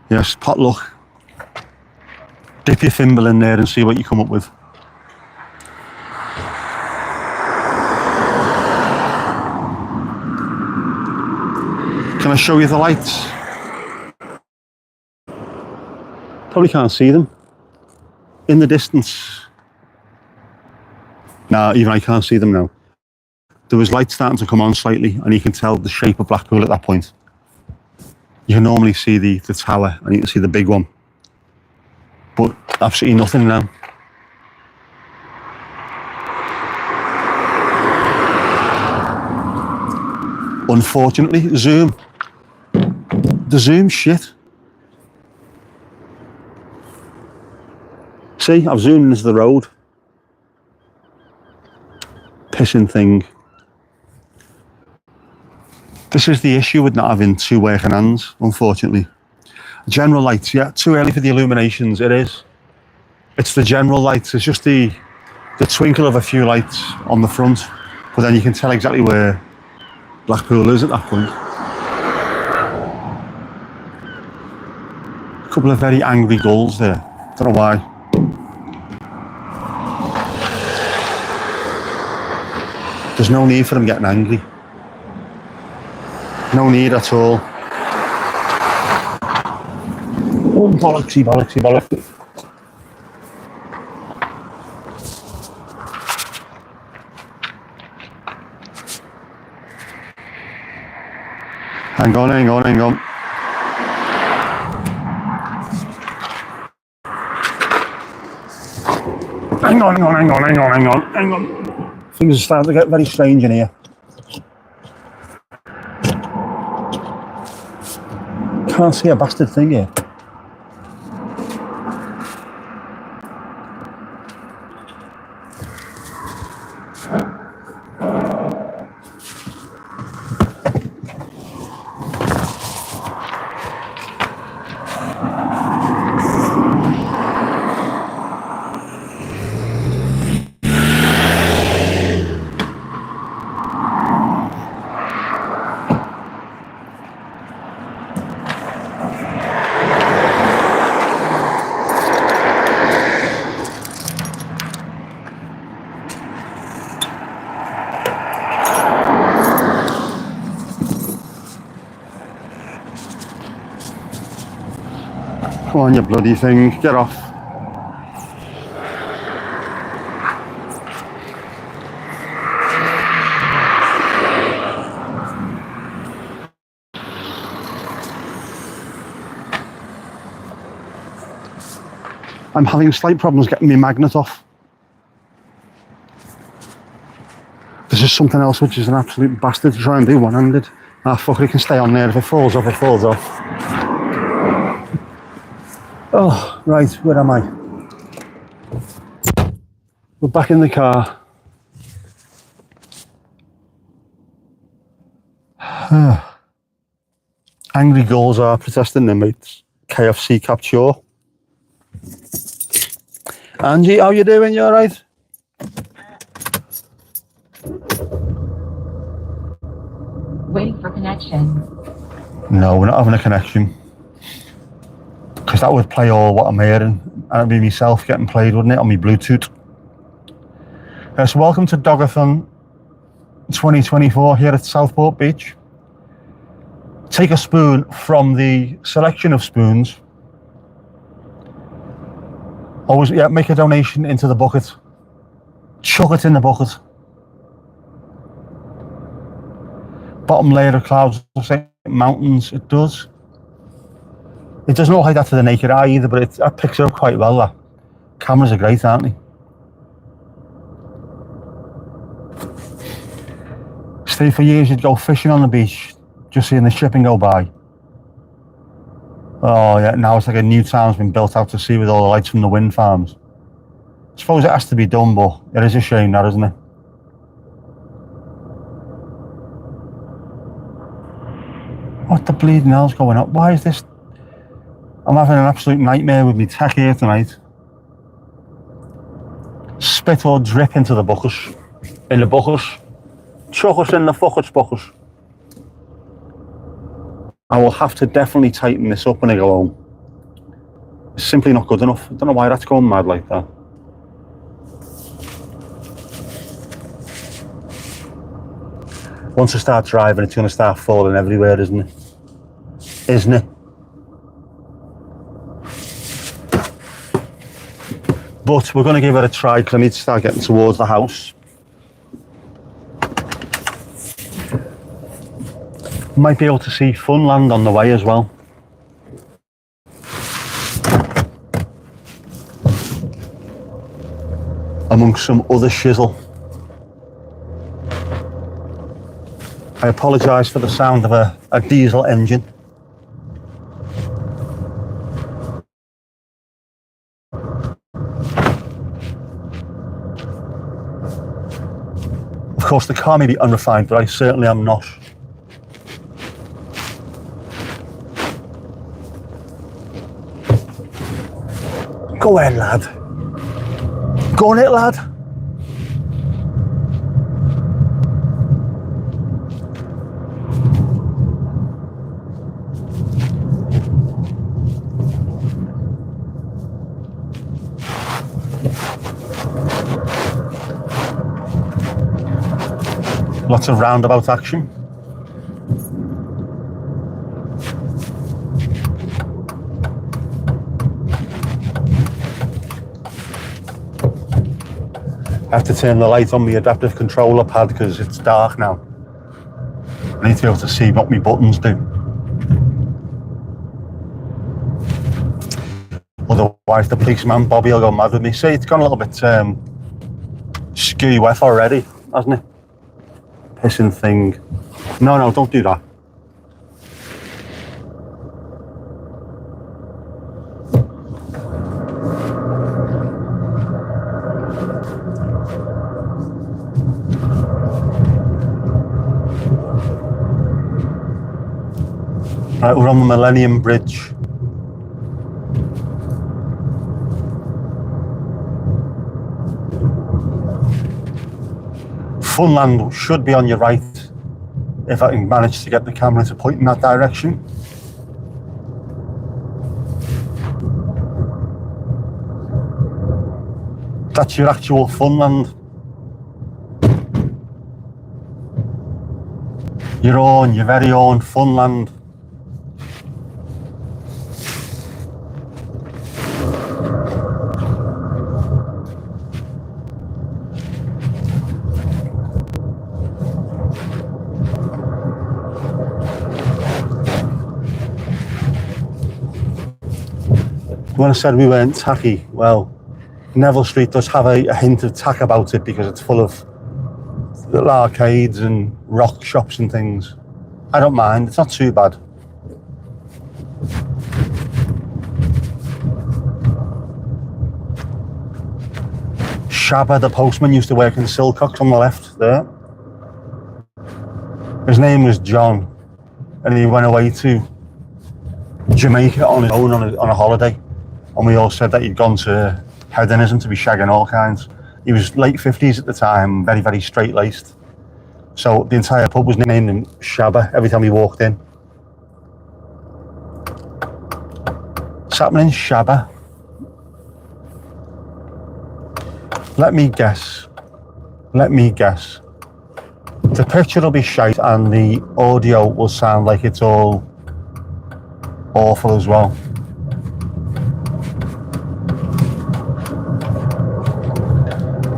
Yes, potluck. Dip your thimble in there and see what you come up with. Can I show you the lights? Probably can't see them. In the distance. Nah, even I can't see them now. There was light starting to come on slightly, and you can tell the shape of Blackpool at that point. You can normally see the tower, and you can see the big one. But absolutely nothing now. Unfortunately, zoom. The zoom shit. See, I've zoomed into the road. Pissing thing. This is the issue with not having two working hands, unfortunately. General lights, yeah, too early for the illuminations, it is. It's the general lights, it's just the twinkle of a few lights on the front, but then you can tell exactly where Blackpool is at that point. A couple of very angry gulls there, don't know why. There's no need for them getting angry. No need at all. Oh, bollocksy, bollocksy, bollocksy. Hang on, hang on, hang on. Hang on, hang on, hang on, hang on, hang on, hang on. Things are starting to get very strange in here. Can't see a bastard thing here. Come on, you bloody thing, get off. I'm having slight problems getting my magnet off. This is something else which is an absolute bastard to try and do one-handed. Ah, fuck, it can stay on there. If it falls off, it falls off. Oh, right, where am I? We're back in the car. Angry gulls are protesting their mates. KFC capture. Angie, how you doing? You alright? Waiting for connection. No, we're not having a connection. because that would play all what I'm hearing, and it'd be myself getting played, wouldn't it, on my Bluetooth. So welcome to Dogathon 2024 here at Southport Beach. Take a spoon from the selection of spoons. Always, yeah, make a donation into the bucket. Chuck it in the bucket. Bottom layer of clouds looks like mountains. It does. It doesn't look like that to the naked eye either, but that picks it up quite well. That. Cameras are great, aren't they? Steve, for years you'd go fishing on the beach, just seeing the shipping go by. Oh yeah, now it's like a new town's been built out to sea with all the lights from the wind farms. I suppose it has to be done, but it is a shame that, isn't it? What the bleeding hell's going on? Why is this? I'm having an absolute nightmare with me tech here tonight. Spit or drip into the buckets. In the buckets. Chuck us in the fuckers buckets. I will have to definitely tighten this up when I go home. It's simply not good enough. I don't know why that's going mad like that. Once I start driving, it's going to start falling everywhere, isn't it? Isn't it? But we're going to give it a try because I need to start getting towards the house. Might be able to see Funland on the way as well. Amongst some other shizzle. I apologise for the sound of a diesel engine. Of course, the car may be unrefined, but I certainly am not. Go ahead, lad. Go on it, lad. Lots of roundabout action. I have to turn the light on the adaptive controller pad because it's dark now. I need to be able to see what my buttons do. Otherwise the policeman Bobby will go mad with me. See, it's gone a little bit skewy wet already, hasn't it? Pissing thing. No, don't do that. Right, we're on the Millennium Bridge. Funland should be on your right if I can manage to get the camera to point in that direction. That's your actual Funland. Your very own Funland. When I said we weren't tacky, well, Neville Street does have a hint of tack about it because it's full of little arcades and rock shops and things. I don't mind, it's not too bad. Shabba, the postman, used to work in Silcox on the left there. His name was John, and he went away to Jamaica on his own on a holiday. And we all said that he'd gone to hedonism to be shagging all kinds. He was late 50s at the time, very, very straight-laced. So the entire pub was named him Shabba every time he walked in. What's happening in Shabba? Let me guess. The picture will be shite and the audio will sound like it's all awful as well.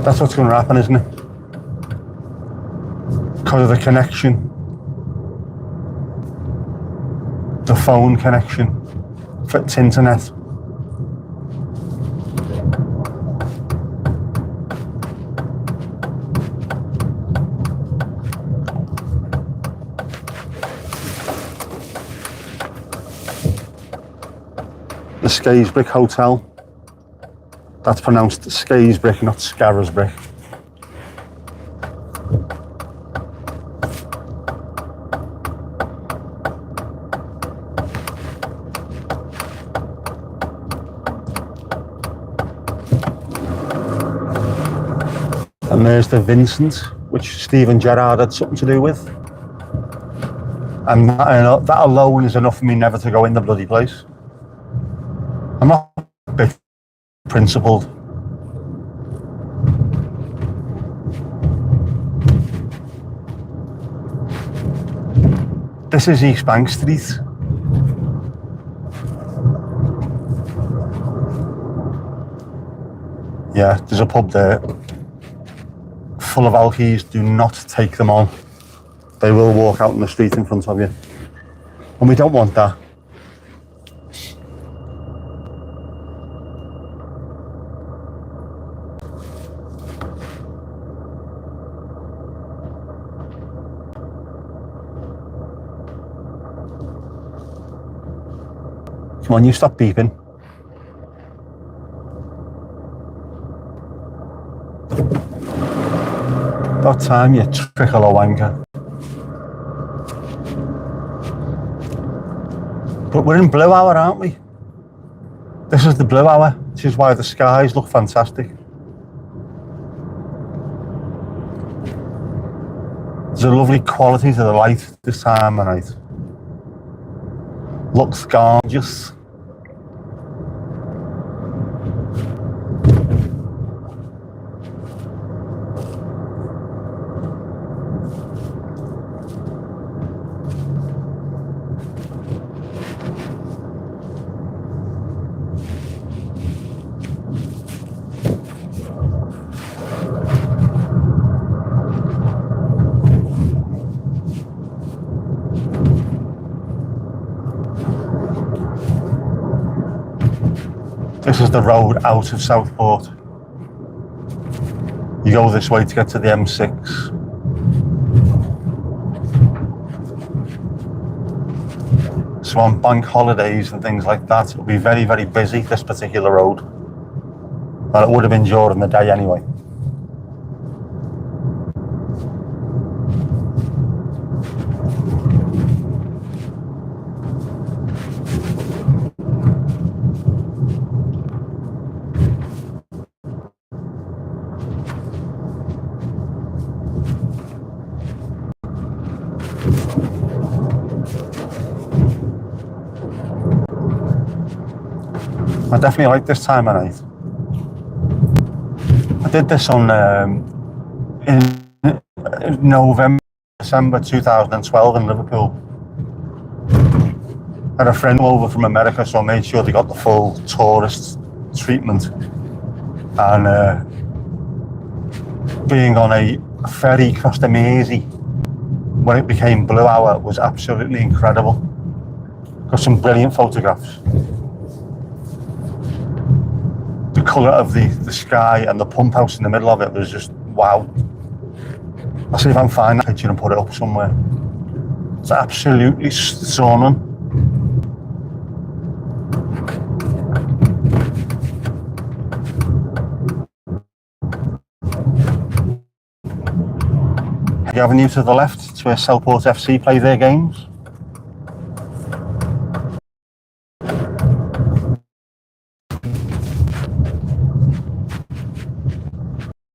That's what's going to happen, isn't it? Because of the connection. The phone connection. For its internet. The Skaysbrick Hotel. That's pronounced Skaysbrick, not Scarisbrick. And there's the Vincent, which Stephen Gerrard had something to do with. And that alone is enough for me never to go in the bloody place. I'm not a bit principled. This is East Bank Street. Yeah, there's a pub there. Full of alkies, do not take them on. They will walk out in the street in front of you. And we don't want that. Come on, you stop beeping. About time, you trickle of wanker. But we're in blue hour, aren't we? This is the blue hour, which is why the skies look fantastic. There's a lovely quality to the light this time of night. Looks gorgeous. This is the road out of Southport. You go this way to get to the M6. So on bank holidays and things like that, it'll be very, very busy, this particular road. Well, it would have been during the day anyway. I definitely like this time of night. I did this on in November, December 2012 in Liverpool. I had a friend over from America, so I made sure they got the full tourist treatment. And being on a ferry across the Mersey when it became blue hour was absolutely incredible. Got some brilliant photographs. The colour of the sky and the pump house in the middle of it was just wow. I'll see if I can find that picture and put it up somewhere. It's absolutely stunning. The avenue to the left, to where Southport FC play their games.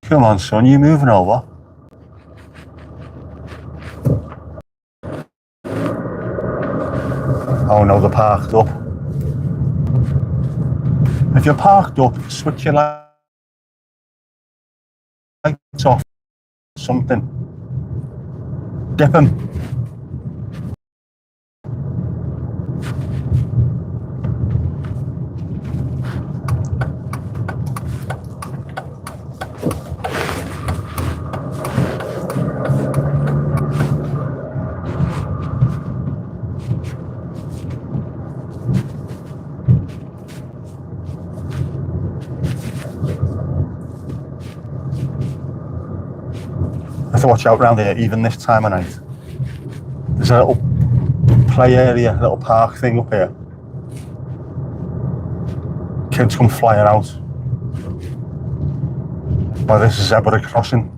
Come on, son, you moving over? Oh no, they're parked up. If you're parked up, switch your lights off, something. Dip them. I have to watch out around here, even this time of night. There's a little play area, a little park thing up here. Kids come flying out. Well, this is zebra crossing.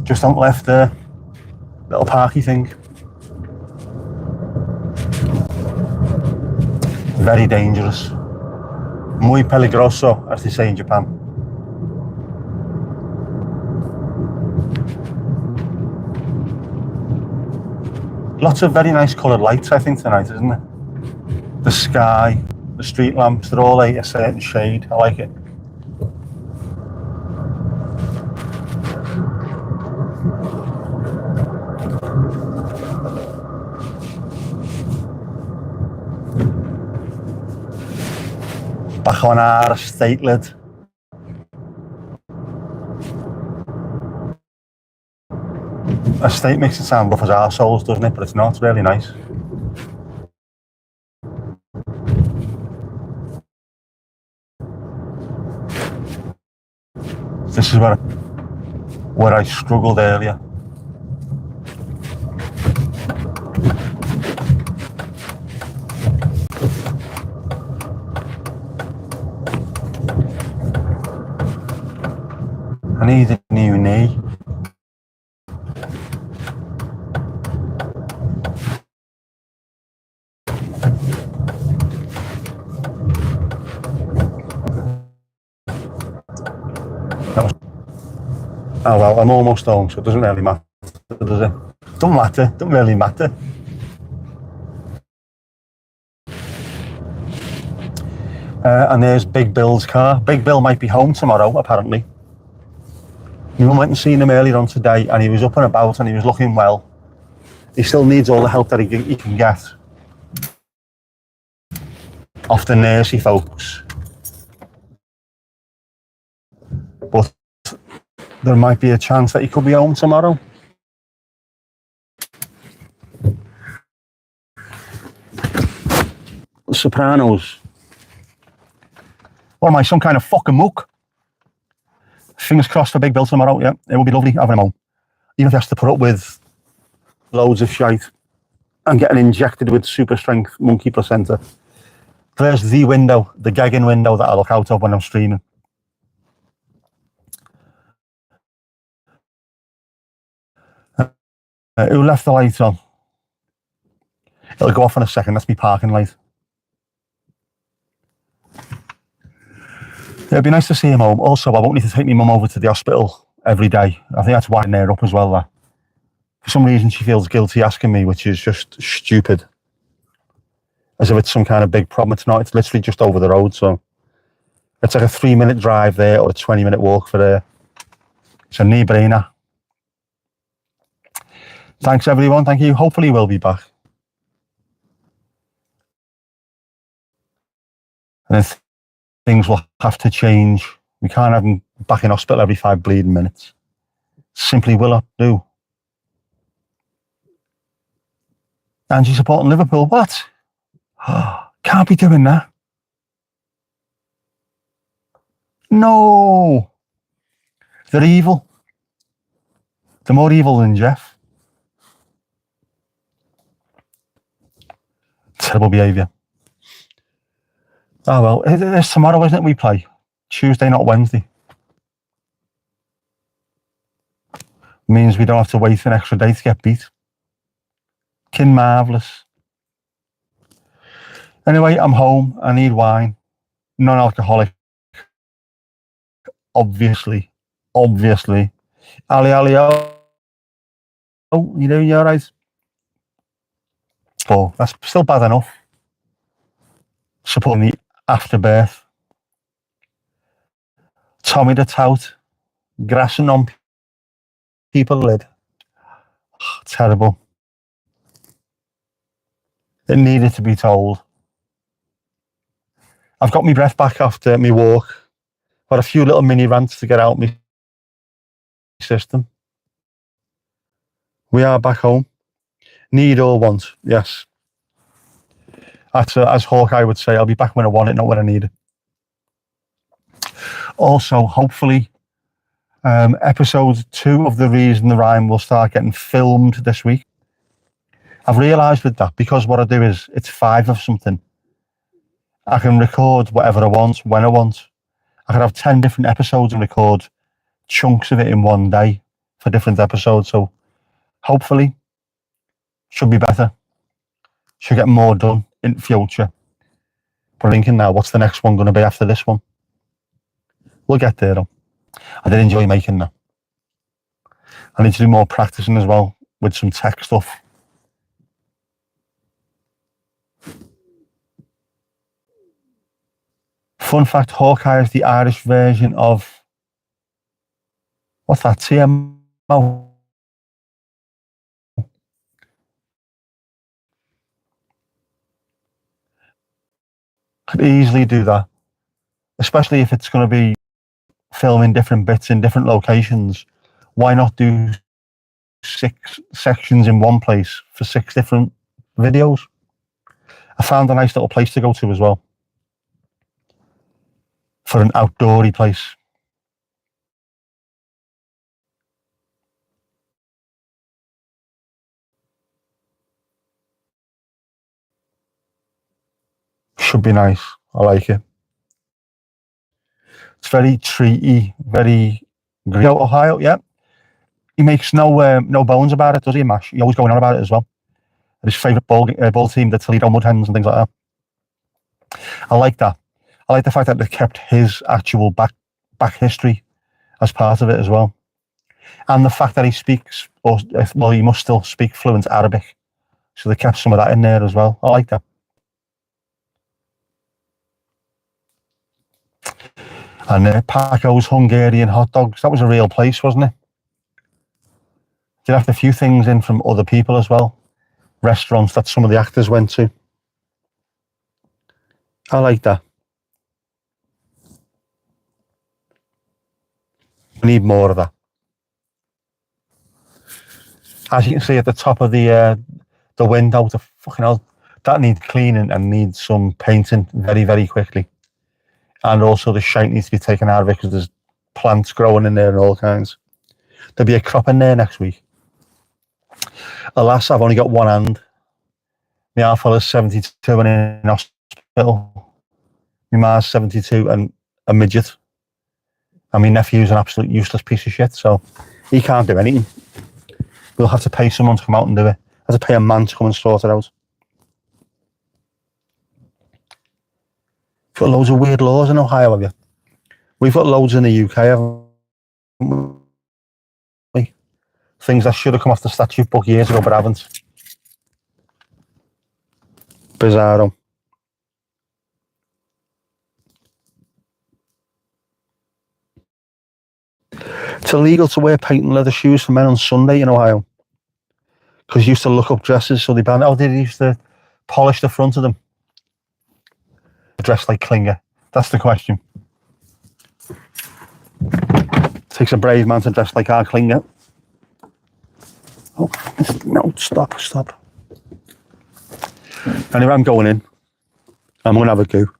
Just on the left there, little parky thing. Very dangerous. Muy peligroso, as they say in Japan. Lots of very nice coloured lights, I think, tonight, isn't it? The sky, the street lamps, they're all a certain shade. I like it. Back on our estate lid. Estate makes it sound rough as arseholes, doesn't it? But it's not, it's really nice. This is where I struggled earlier. I need a new knee. Oh well, I'm almost home, so it doesn't really matter, does it? Don't really matter. And there's Big Bill's car. Big Bill might be home tomorrow, apparently. My mum went and seen him earlier on today, and he was up and about, and he was looking well. He still needs all the help that he can get off the nursey folks. But there might be a chance that he could be home tomorrow. The Sopranos. What am I, some kind of fucking muck? Fingers crossed for Big Bill tomorrow, yeah. It will be lovely having him home. Even if he has to put up with loads of shite and getting injected with super strength monkey placenta. There's the window, the gagging window that I look out of when I'm streaming. Who left the light on? It'll go off in a second. That's my parking light. It'd be nice to see him home. Also, I won't need to take my mum over to the hospital every day. I think that's winding her up as well. That. For some reason, she feels guilty asking me, which is just stupid. As if it's some kind of big problem. It's not. It's literally just over the road. So it's like a 3-minute drive there or a 20-minute walk for her. It's a no-brainer. Thanks, everyone. Thank you. Hopefully, we'll be back. And then things will have to change. We can't have him back in hospital every 5 bleeding minutes. Simply will not do. Angie supporting Liverpool. What? Can't be doing that. No. They're evil. They're more evil than Jeff. Terrible behaviour. Oh well, it's tomorrow, isn't it? We play Tuesday, not Wednesday. Means we don't have to wait an extra day to get beat. Kin marvellous. Anyway, I'm home. I need wine. Non-alcoholic. Obviously. Ali, oh, you doing your eyes? Oh, that's still bad enough. Supporting the afterbirth. Tommy the Tout, grassing on people lid. Oh, terrible. It needed to be told. I've got my breath back after my walk. Got a few little mini rants to get out my system. We are back home. Need or want, yes. That's as Hawkeye would say, I'll be back when I want it, not when I need it. Also, hopefully, episode 2 of The Reason the Rhyme will start getting filmed this week. I've realised with that, because what I do is, it's 5 of something. I can record whatever I want, when I want. I could have 10 different episodes and record chunks of it in one day for different episodes. So hopefully, should be better. Should get more done in future. But I'm thinking now, what's the next one going to be after this one? We'll get there though. I did enjoy making that. I need to do more practicing as well with some tech stuff. Fun fact, Hawkeye is the Irish version of, what's that, TMO? Could easily do that, especially if it's going to be filming different bits in different locations. Why not do 6 sections in one place for 6 different videos? I found a nice little place to go to as well, for an outdoory place. Should be nice. I like it. It's very treaty, very green. Ohio, yeah. He makes no bones about it, does he, Mash? He's always going on about it as well. His favourite ball team, the Toledo Mudhens and things like that. I like that. I like the fact that they kept his actual back history as part of it as well. And the fact that he speaks, he must still speak fluent Arabic. So they kept some of that in there as well. I like that. And Paco's Hungarian hot dogs, that was a real place, wasn't it? They left a few things in from other people as well. Restaurants that some of the actors went to. I like that. We need more of that. As you can see at the top of the window, the fucking hell, that needs cleaning and needs some painting very, very quickly. And also the shite needs to be taken out of it because there's plants growing in there and all kinds. There'll be a crop in there next week. Alas, I've only got one hand. My half fella's 72 and in hospital. My ma's 72 and a midget. And my nephew's an absolute useless piece of shit, so he can't do anything. We'll have to pay someone to come out and do it. I have to pay a man to come and sort it out. You've got loads of weird laws in Ohio, have you? We've got loads in the UK, haven't we? Things that should have come off the statute book years ago, but haven't. Bizarro. It's illegal to wear patent leather shoes for men on Sunday in Ohio. Because you used to look up dresses, so they banned it. Oh, they used to polish the front of them. Dressed like Klinger. That's the question. Takes a brave man to dress like our Klinger. Oh, no, stop. Anyway, I'm going in. I'm going to have a goo.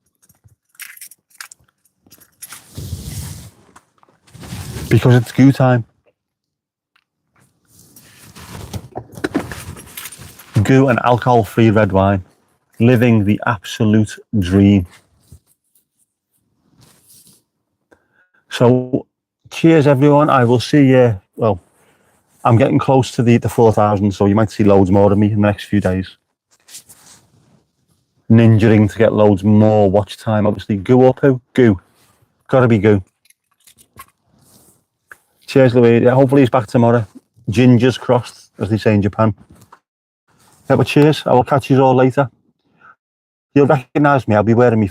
Because it's goo time. Goo and alcohol-free red wine. Living the absolute dream. So, cheers everyone. I will see you. Well, I'm getting close to the 4,000, so you might see loads more of me in the next few days. Ninjaing to get loads more watch time. Obviously, goo or poo? Goo. Gotta be goo. Cheers, Louis. Yeah, hopefully he's back tomorrow. Gingers crossed, as they say in Japan. Yeah, but cheers. I will catch you all later. You'll recognise me. I'll be wearing me